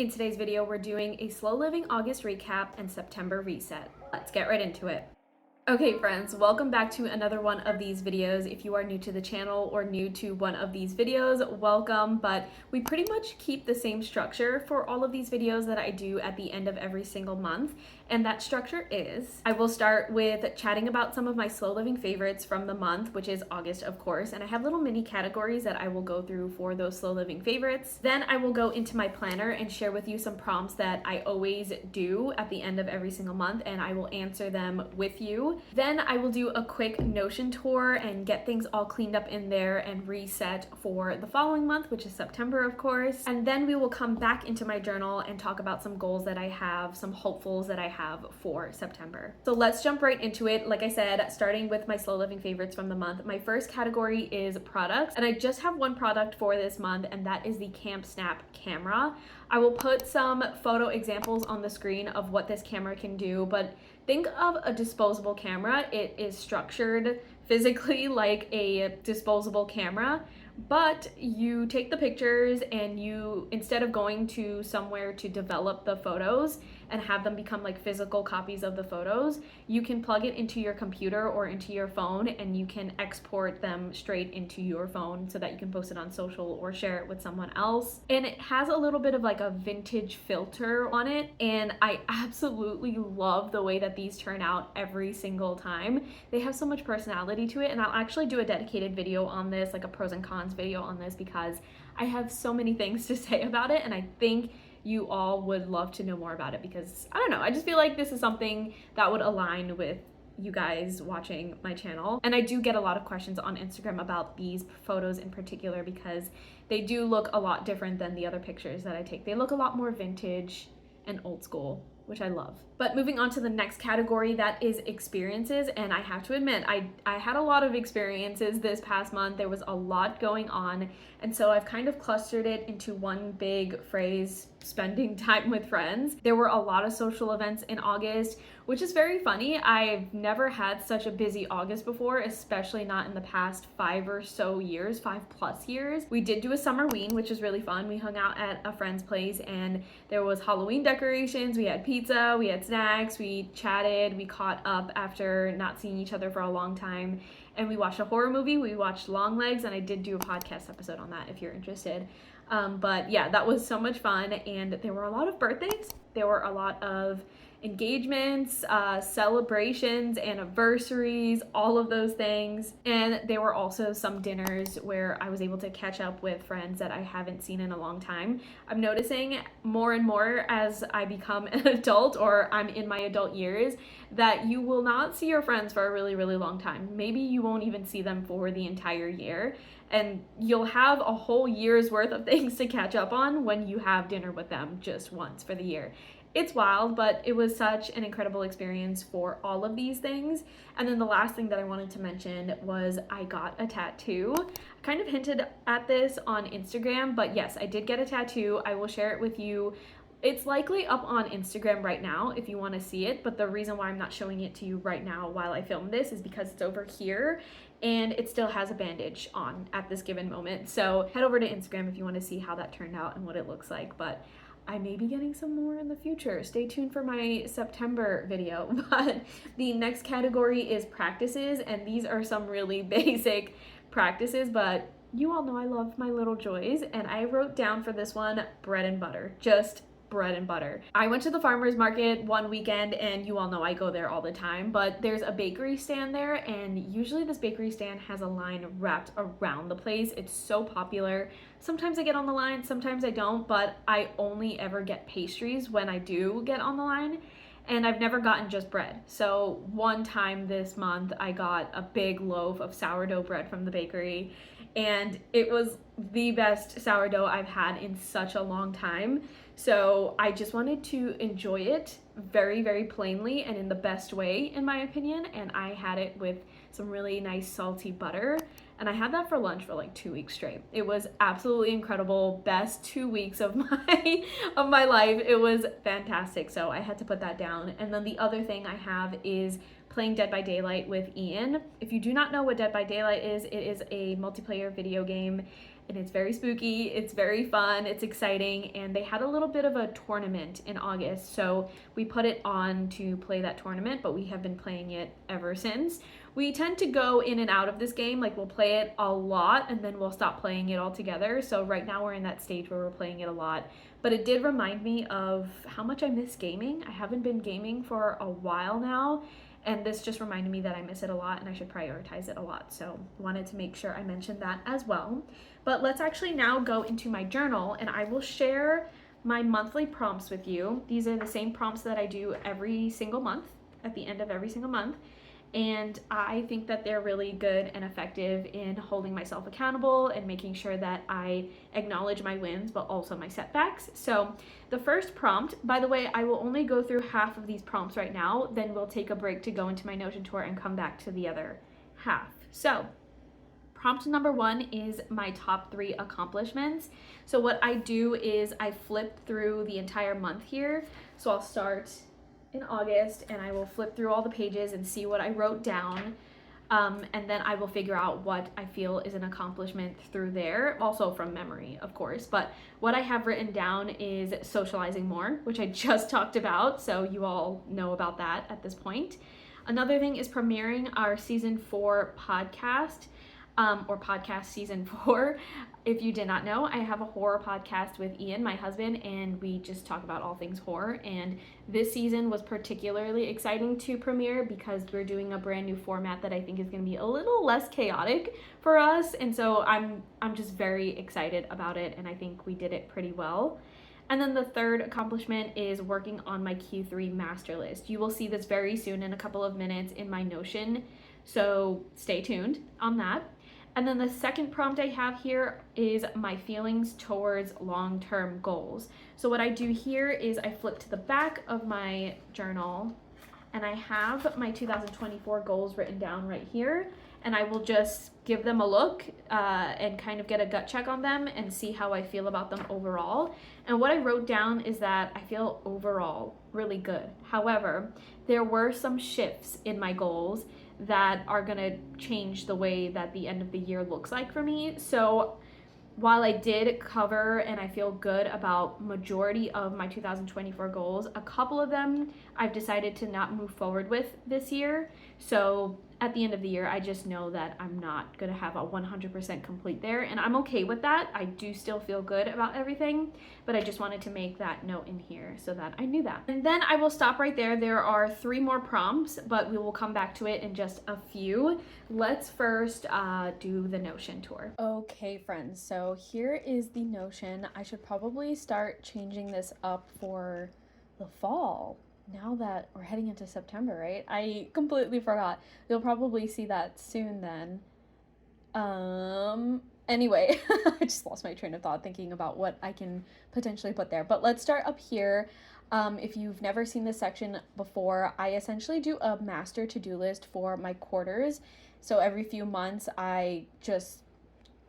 In today's video, we're doing a slow living August recap and September reset. Let's get right into it. Okay friends, welcome back to another one of these videos. If you are new to the channel or new to one of these videos, welcome, but we pretty much keep the same structure for all of these videos that I do at the end of every single month. And that structure is, I will start with chatting about some of my slow living favorites from the month, which is August, of course, and I have little mini categories that I will go through for those slow living favorites. Then I will go into my planner and share with you some prompts that I always do at the end of every single month, and I will answer them with you. Then I will do a quick Notion tour and get things all cleaned up in there and reset for the following month, which is September, of course. And then we will come back into my journal and talk about some goals that I have, some hopefuls that I have for September. So let's jump right into it. Like I said, starting with my slow living favorites from the month. My first category is products, and I just have one product for this month, and that is the Camp Snap camera. I will put some photo examples on the screen of what this camera can do, but think of a disposable camera. It is structured physically like a disposable camera, but you take the pictures and you, instead of going to somewhere to develop the photos and have them become like physical copies of the photos, you can plug it into your computer or into your phone and you can export them straight into your phone so that you can post it on social or share it with someone else. And it has a little bit of like a vintage filter on it, and I absolutely love the way that these turn out every single time. They have so much personality to it, and I'll actually do a dedicated video on this, like a pros and cons video on this, because I have so many things to say about it, and I think you all would love to know more about it because, I don't know, I just feel like this is something that would align with you guys watching my channel. And I do get a lot of questions on Instagram about these photos in particular because they do look a lot different than the other pictures that I take. They look a lot more vintage and old school, which I love. But moving on to the next category, that is experiences. And I have to admit, I had a lot of experiences this past month. There was a lot going on. And so I've kind of clustered it into one big phrase: spending time with friends. There were a lot of social events in August, which is very funny. I've never had such a busy August before, especially not in the past 5 or so years, 5+ years. We did do a summerween, which was really fun. We hung out at a friend's place and there was Halloween decorations, we had pizza, we had snacks, we chatted, we caught up after not seeing each other for a long time, and we watched a horror movie. We watched Longlegs, and I did do a podcast episode on that if you're interested. But yeah, that was so much fun, and there were a lot of birthdays. There were a lot of engagements, celebrations, anniversaries, all of those things. And there were also some dinners where I was able to catch up with friends that I haven't seen in a long time. I'm noticing more and more as I become an adult, or I'm in my adult years, that you will not see your friends for a really, really long time. Maybe you won't even see them for the entire year. And you'll have a whole year's worth of things to catch up on when you have dinner with them just once for the year. It's wild, but it was such an incredible experience for all of these things. And then the last thing that I wanted to mention was I got a tattoo. I kind of hinted at this on Instagram, but yes, I did get a tattoo. I will share it with you. It's likely up on Instagram right now if you want to see it, but the reason why I'm not showing it to you right now while I film this is because it's over here and it still has a bandage on at this given moment. So head over to Instagram if you want to see how that turned out and what it looks like. But I may be getting some more in the future. Stay tuned for my September video. But the next category is practices, and these are some really basic practices, but you all know I love my little joys, and I wrote down for this one bread and butter. Just bread and butter. I went to the farmer's market one weekend, and you all know I go there all the time, but there's a bakery stand there, and usually this bakery stand has a line wrapped around the place. It's so popular. Sometimes I get on the line, sometimes I don't, but I only ever get pastries when I do get on the line, and I've never gotten just bread. So one time this month I got a big loaf of sourdough bread from the bakery, and it was the best sourdough I've had in such a long time. So I just wanted to enjoy it very, very plainly and in the best way, in my opinion. And I had it with some really nice salty butter. And I had that for lunch for like 2 weeks straight. It was absolutely incredible. Best 2 weeks of my life. It was fantastic. So I had to put that down. And then the other thing I have is playing Dead by Daylight with Ian. If you do not know what Dead by Daylight is, it is a multiplayer video game and it's very spooky, it's very fun, it's exciting, and they had a little bit of a tournament in August, so we put it on to play that tournament, but we have been playing it ever since. We tend to go in and out of this game, like we'll play it a lot and then we'll stop playing it altogether. So right now we're in that stage where we're playing it a lot, but it did remind me of how much I miss gaming. I haven't been gaming for a while now, and this just reminded me that I miss it a lot and I should prioritize it a lot. So wanted to make sure I mentioned that as well. But let's actually now go into my journal, and I will share my monthly prompts with you. These are the same prompts that I do every single month, at the end of every single month. And I think that they're really good and effective in holding myself accountable and making sure that I acknowledge my wins, but also my setbacks. So the first prompt, by the way, I will only go through half of these prompts right now, then we'll take a break to go into my Notion tour and come back to the other half. So prompt number 1 is my top 3 accomplishments. So what I do is I flip through the entire month here. So I'll start in August and I will flip through all the pages and see what I wrote down, and then I will figure out what I feel is an accomplishment through there, also from memory of course. But what I have written down is socializing more, which I just talked about, so you all know about that at this point. Another thing is premiering our season 4 podcast, or podcast season 4. If you did not know, I have a horror podcast with Ian, my husband, and we just talk about all things horror. And this season was particularly exciting to premiere because we're doing a brand new format that I think is going to be a little less chaotic for us. And so I'm just very excited about it, and I think we did it pretty well. And then the third accomplishment is working on my Q3 master list. You will see this very soon in a couple of minutes in my Notion, so stay tuned on that. And then the second prompt I have here is my feelings towards long-term goals. So what I do here is I flip to the back of my journal and I have my 2024 goals written down right here, and I will just give them a look and kind of get a gut check on them and see how I feel about them overall. And what I wrote down is that I feel overall really good. However, there were some shifts in my goals that are gonna change the way that the end of the year looks like for me. So while I did cover and I feel good about majority of my 2024 goals, a couple of them I've decided to not move forward with this year. So at the end of the year, I just know that I'm not gonna have a 100% complete there, and I'm okay with that. I do still feel good about everything, but I just wanted to make that note in here so that I knew that. And then I will stop right there. There are 3 more prompts, but we will come back to it in just a few. Let's first do the Notion tour. Okay, friends, so here is the Notion. I should probably start changing this up for the fall, now that we're heading into September, right? I completely forgot. You'll probably see that soon then. Anyway, I just lost my train of thought thinking about what I can potentially put there. But let's start up here. If you've never seen this section before, I essentially do a master to-do list for my quarters. So every few months, I just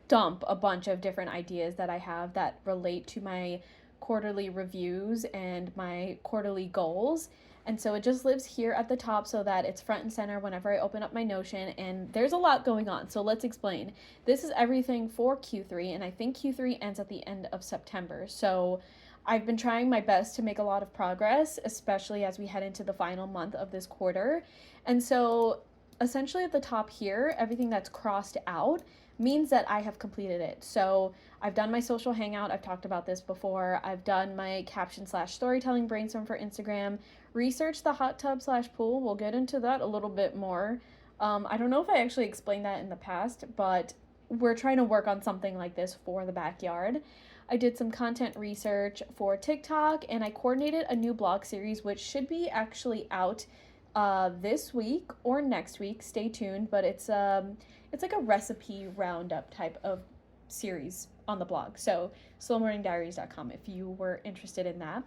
dump a bunch of different ideas that I have that relate to my quarterly reviews and my quarterly goals. And so it just lives here at the top so that it's front and center whenever I open up my Notion, and there's a lot going on. So let's explain. This is everything for Q3, and I think Q3 ends at the end of September. So I've been trying my best to make a lot of progress, especially as we head into the final month of this quarter. And so essentially at the top here, everything that's crossed out means that I have completed it. So I've done my social hangout. I've talked about this before. I've done my caption/storytelling brainstorm for Instagram, researched the hot tub/pool. We'll get into that a little bit more. I don't know if I actually explained that in the past, but we're trying to work on something like this for the backyard. I did some content research for TikTok, and I coordinated a new blog series, which should be actually out this week or next week. Stay tuned, but it's like a recipe roundup type of series on the blog. So slowmorningdiaries.com if you were interested in that.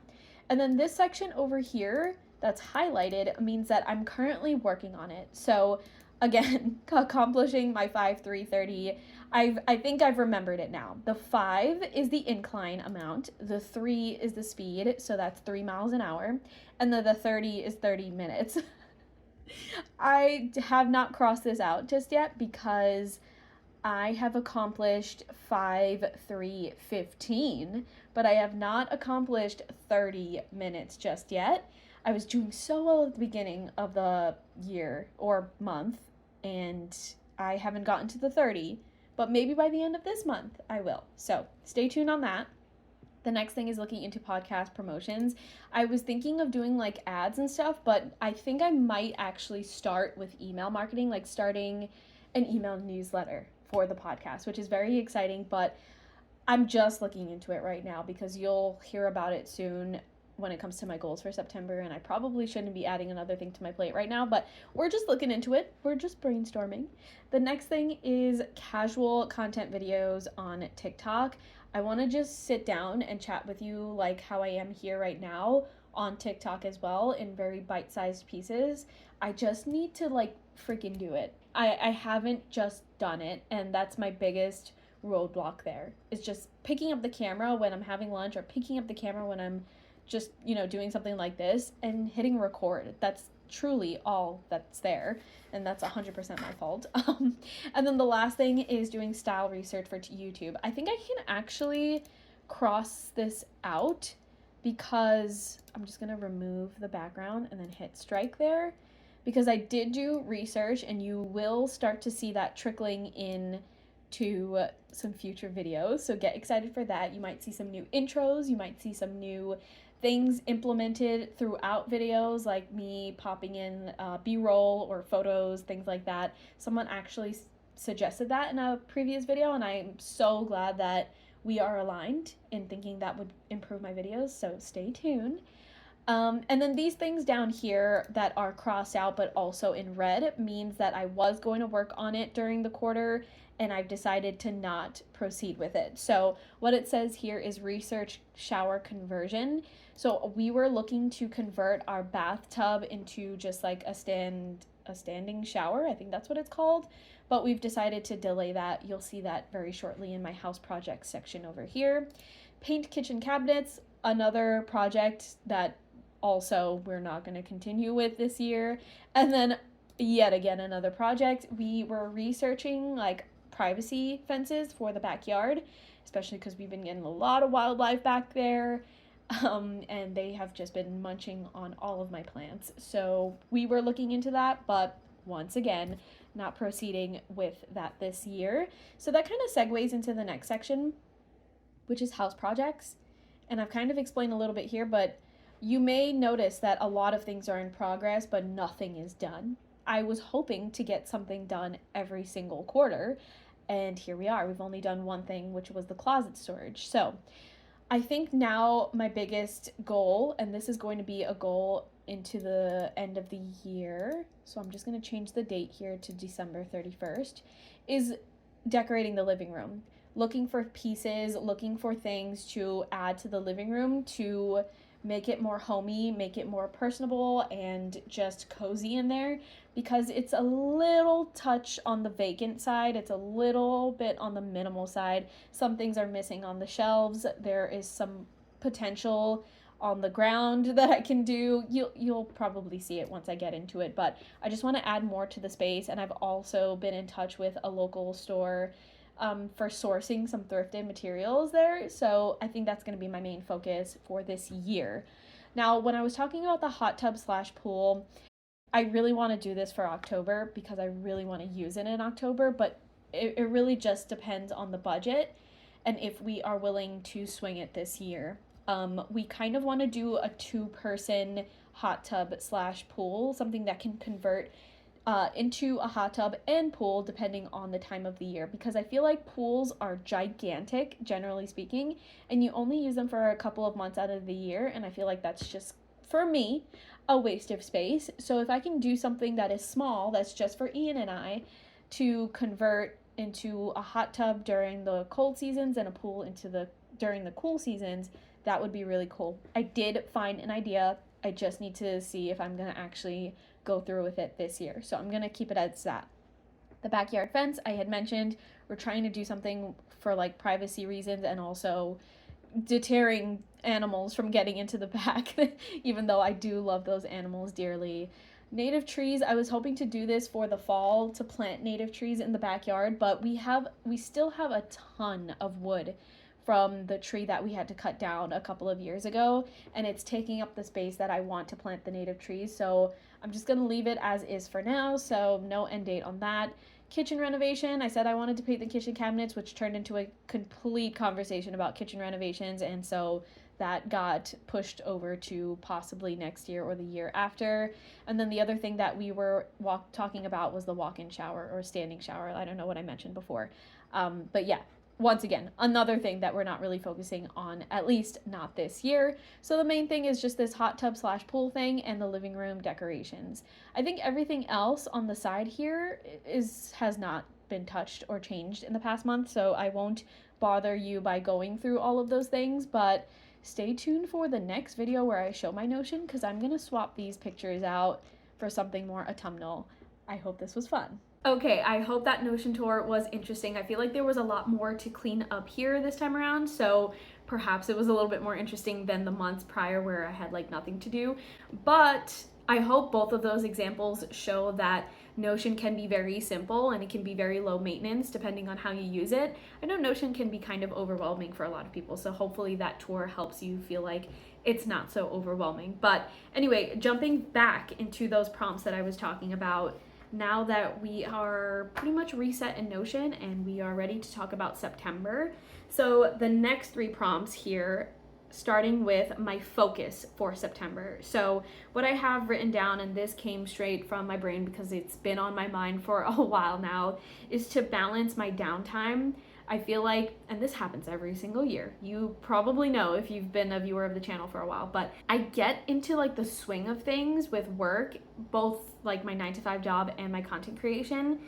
And then this section over here that's highlighted means that I'm currently working on it. So again, accomplishing my 5-3-30. I think I've remembered it now. The 5 is the incline amount. The 3 is the speed, so that's 3 miles an hour. And then the 30 is 30 minutes. I have not crossed this out just yet because I have accomplished 5, 3, 15, but I have not accomplished 30 minutes just yet. I was doing so well at the beginning of the year or month, and I haven't gotten to the 30, but maybe by the end of this month I will. So stay tuned on that. The next thing is looking into podcast promotions. I was thinking of doing like ads and stuff, but I think I might actually start with email marketing, like starting an email newsletter for the podcast, which is very exciting, but I'm just looking into it right now because you'll hear about it soon when it comes to my goals for September, and I probably shouldn't be adding another thing to my plate right now, but we're just looking into it. We're just brainstorming. The next thing is casual content videos on TikTok. I want to just sit down and chat with you like how I am here right now on TikTok as well in very bite-sized pieces. I just need to like freaking do it. I haven't just done it, and that's my biggest roadblock there. It's just picking up the camera when I'm having lunch or picking up the camera when I'm just, doing something like this and hitting record. That's truly all that's there, and that's 100% my fault. And then the last thing is doing style research for YouTube. I think I can actually cross this out because I'm just gonna remove the background and then hit strike there, because I did do research, and you will start to see that trickling in to some future videos. So get excited for that. You might see some new intros, you might see some new things implemented throughout videos, like me popping in B-roll or photos, things like that. Someone actually suggested that in a previous video, and I'm so glad that we are aligned in thinking that would improve my videos, so stay tuned. And then these things down here that are crossed out but also in red means that I was going to work on it during the quarter, and I've decided to not proceed with it. So what it says here is research shower conversion. So we were looking to convert our bathtub into just like a standing shower. I think that's what it's called. But we've decided to delay that. You'll see that very shortly in my house projects section over here. Paint kitchen cabinets, another project that also we're not going to continue with this year. And then yet again another project. We were researching like privacy fences for the backyard, especially because we've been getting a lot of wildlife back there, and they have just been munching on all of my plants. So we were looking into that, but once again, not proceeding with that this year. So that kind of segues into the next section, which is house projects. And I've kind of explained a little bit here, but you may notice that a lot of things are in progress, but nothing is done. I was hoping to get something done every single quarter, and here we are. We've only done one thing, which was the closet storage. So I think now my biggest goal, and this is going to be a goal into the end of the year, so I'm just going to change the date here to December 31st, is decorating the living room. Looking for pieces, looking for things to add to the living room to make it more homey, make it more personable, and just cozy in there, because it's a little touch on the vacant side. It's a little bit on the minimal side. Some things are missing on the shelves. There is some potential on the ground that I can do. You'll probably see it once I get into it, but I just want to add more to the space. And I've also been in touch with a local store for sourcing some thrifted materials there. So I think that's going to be my main focus for this year. Now, when I was talking about the hot tub / pool, I really want to do this for October because I really want to use it in October, but it really just depends on the budget and if we are willing to swing it this year. We kind of want to do a 2-person hot tub / pool, something that can convert into a hot tub and pool depending on the time of the year, because I feel like pools are gigantic, generally speaking, and you only use them for a couple of months out of the year, and I feel like that's just, for me, a waste of space. So if I can do something that is small, that's just for Ian and I, to convert into a hot tub during the cold seasons and a pool during the cool seasons, that would be really cool. I did find an idea. I just need to see if I'm going to actually go through with it this year. So I'm going to keep it as that. The backyard fence, I had mentioned, we're trying to do something for like privacy reasons and also deterring animals from getting into the back, even though I do love those animals dearly. Native trees, I was hoping to do this for the fall to plant native trees in the backyard, but we still have a ton of wood from the tree that we had to cut down a couple of years ago, and it's taking up the space that I want to plant the native trees. So I'm just going to leave it as is for now, so no end date on that. Kitchen renovation, I said I wanted to paint the kitchen cabinets, which turned into a complete conversation about kitchen renovations, and so that got pushed over to possibly next year or the year after. And then the other thing that we were talking about was the walk-in shower or standing shower. I don't know what I mentioned before. But yeah, once again, another thing that we're not really focusing on, at least not this year. So the main thing is just this hot tub / pool thing and the living room decorations. I think everything else on the side here has not been touched or changed in the past month, so I won't bother you by going through all of those things, but stay tuned for the next video where I show my Notion, because I'm gonna swap these pictures out for something more autumnal. I hope this was fun. Okay, I hope that Notion tour was interesting. I feel like there was a lot more to clean up here this time around, so perhaps it was a little bit more interesting than the months prior where I had like nothing to do. But I hope both of those examples show that Notion can be very simple and it can be very low maintenance depending on how you use it. I know Notion can be kind of overwhelming for a lot of people, so hopefully that tour helps you feel like it's not so overwhelming. But anyway, jumping back into those prompts that I was talking about, now that we are pretty much reset in Notion and we are ready to talk about September. So the next 3 prompts here, starting with my focus for September. So what I have written down, and this came straight from my brain because it's been on my mind for a while now, is to balance my downtime. I feel like, and this happens every single year, you probably know if you've been a viewer of the channel for a while, but I get into like the swing of things with work, both like my 9-to-5 job and my content creation,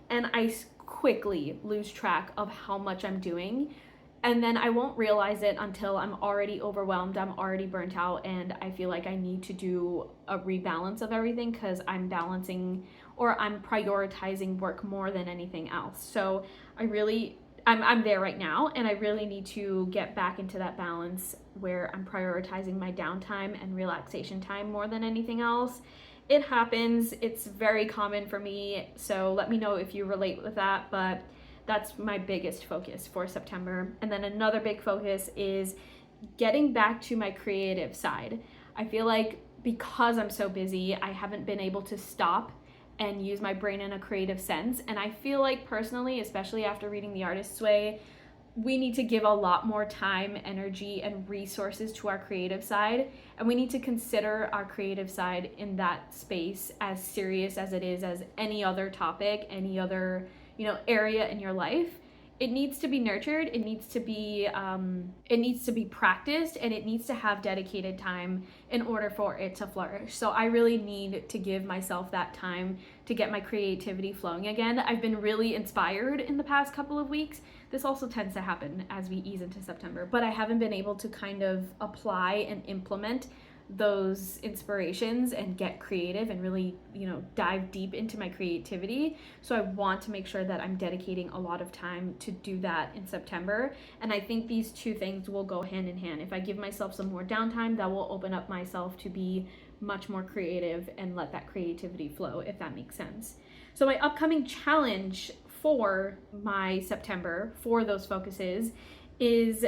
and I quickly lose track of how much I'm doing. And then I won't realize it until I'm already overwhelmed, I'm already burnt out, and I feel like I need to do a rebalance of everything because I'm balancing or I'm prioritizing work more than anything else. So I'm there right now, and I really need to get back into that balance where I'm prioritizing my downtime and relaxation time more than anything else. It happens, it's very common for me, so let me know if you relate with that, but that's my biggest focus for September. And then another big focus is getting back to my creative side. I feel like because I'm so busy, I haven't been able to stop and use my brain in a creative sense. And I feel like personally, especially after reading The Artist's Way, we need to give a lot more time, energy, and resources to our creative side. And we need to consider our creative side in that space as serious as it is as any other topic, any other area in your life. It needs to be nurtured, it needs to be practiced, and it needs to have dedicated time in order for it to flourish. So I really need to give myself that time to get my creativity flowing again. I've been really inspired in the past couple of weeks. This also tends to happen as we ease into September, but I haven't been able to kind of apply and implement those inspirations and get creative and really dive deep into my creativity. So I want to make sure that I'm dedicating a lot of time to do that in September, and I think these 2 things will go hand in hand. If I give myself some more downtime, that will open up myself to be much more creative and let that creativity flow, if that makes sense. So my upcoming challenge for my September for those focuses is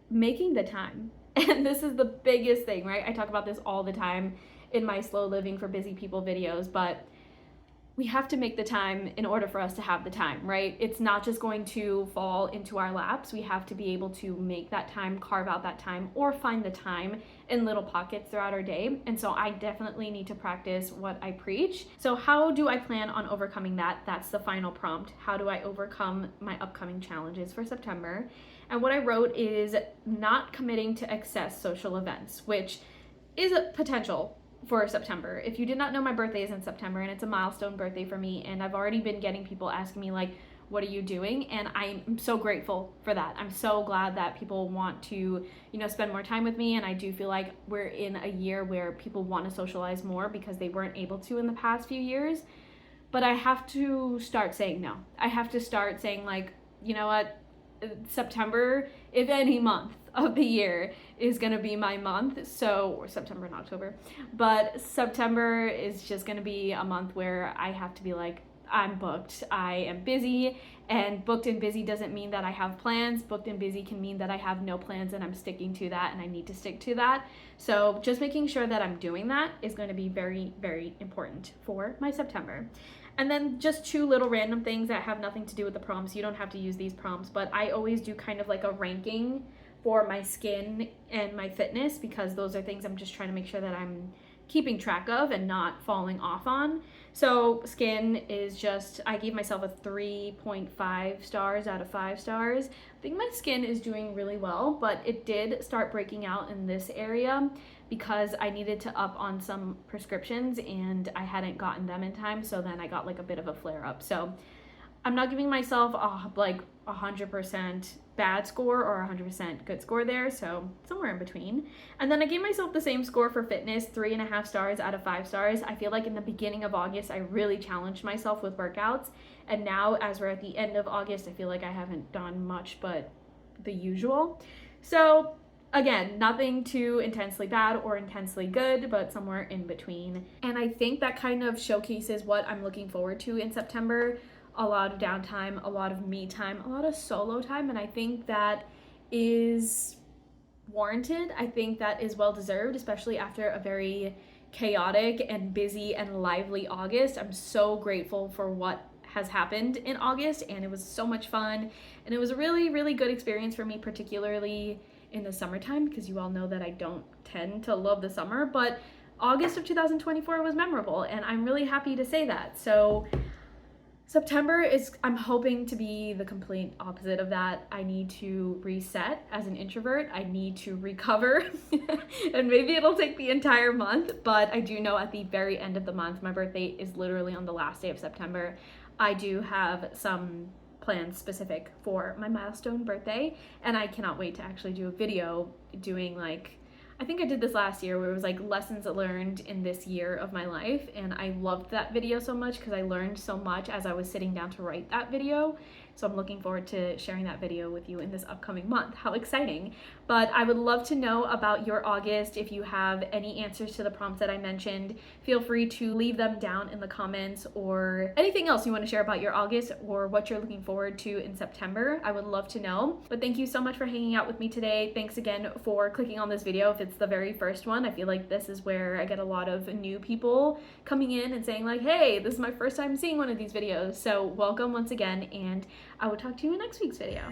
making the time. And this is the biggest thing, right? I talk about this all the time in my Slow Living for Busy People videos, but we have to make the time in order for us to have the time, right? It's not just going to fall into our laps. We have to be able to make that time, carve out that time, or find the time in little pockets throughout our day. And so I definitely need to practice what I preach. So how do I plan on overcoming that? That's the final prompt. How do I overcome my upcoming challenges for September? And what I wrote is not committing to excess social events, which is a potential for September. If you did not know, my birthday is in September, and it's a milestone birthday for me, and I've already been getting people asking me like, what are you doing? And I'm so grateful for that. I'm so glad that people want to spend more time with me, and I do feel like we're in a year where people want to socialize more because they weren't able to in the past few years. But I have to start saying no. I have to start saying like, you know what, September, if any month of the year is gonna be my month, so, or September and October, but September is just gonna be a month where I have to be like, I'm booked, I am busy, and booked and busy doesn't mean that I have plans. Booked and busy can mean that I have no plans and I'm sticking to that, and I need to stick to that. So just making sure that I'm doing that is going to be very, very important for my September. And then just two little random things that have nothing to do with the prompts. You don't have to use these prompts, but I always do kind of like a ranking for my skin and my fitness, because those are things I'm just trying to make sure that I'm keeping track of and not falling off on. So skin is just, I gave myself a 3.5 stars out of 5 stars. I think my skin is doing really well, but it did start breaking out in this area because I needed to up on some prescriptions and I hadn't gotten them in time, so then I got like a bit of a flare up. So I'm not giving myself like 100% bad score or 100% good score there, so somewhere in between. And then I gave myself the same score for fitness, 3.5 stars out of 5 stars. I feel like in the beginning of August, I really challenged myself with workouts. And now, as we're at the end of August, I feel like I haven't done much but the usual. So again, nothing too intensely bad or intensely good, but somewhere in between. And I think that kind of showcases what I'm looking forward to in September. A lot of downtime, a lot of me time, a lot of solo time, and I think that is warranted. I think that is well deserved, especially after a very chaotic and busy and lively August. I'm so grateful for what has happened in August, and it was so much fun, and it was a really, really good experience for me, particularly in the summertime, because you all know that I don't tend to love the summer, but August of 2024 was memorable, and I'm really happy to say that. So September is, I'm hoping to be the complete opposite of that. I need to reset as an introvert. I need to recover and maybe it'll take the entire month, but I do know at the very end of the month, my birthday is literally on the last day of September. I do have some plans specific for my milestone birthday, and I cannot wait to actually do a video doing like, I think I did this last year where it was like lessons learned in this year of my life, and I loved that video so much because I learned so much as I was sitting down to write that video. So I'm looking forward to sharing that video with you in this upcoming month. How exciting. But I would love to know about your August. If you have any answers to the prompts that I mentioned, feel free to leave them down in the comments, or anything else you want to share about your August or what you're looking forward to in September. I would love to know. But thank you so much for hanging out with me today. Thanks again for clicking on this video. If it's the very first one, I feel like this is where I get a lot of new people coming in and saying like, hey, this is my first time seeing one of these videos. So welcome once again, and I will talk to you in next week's video.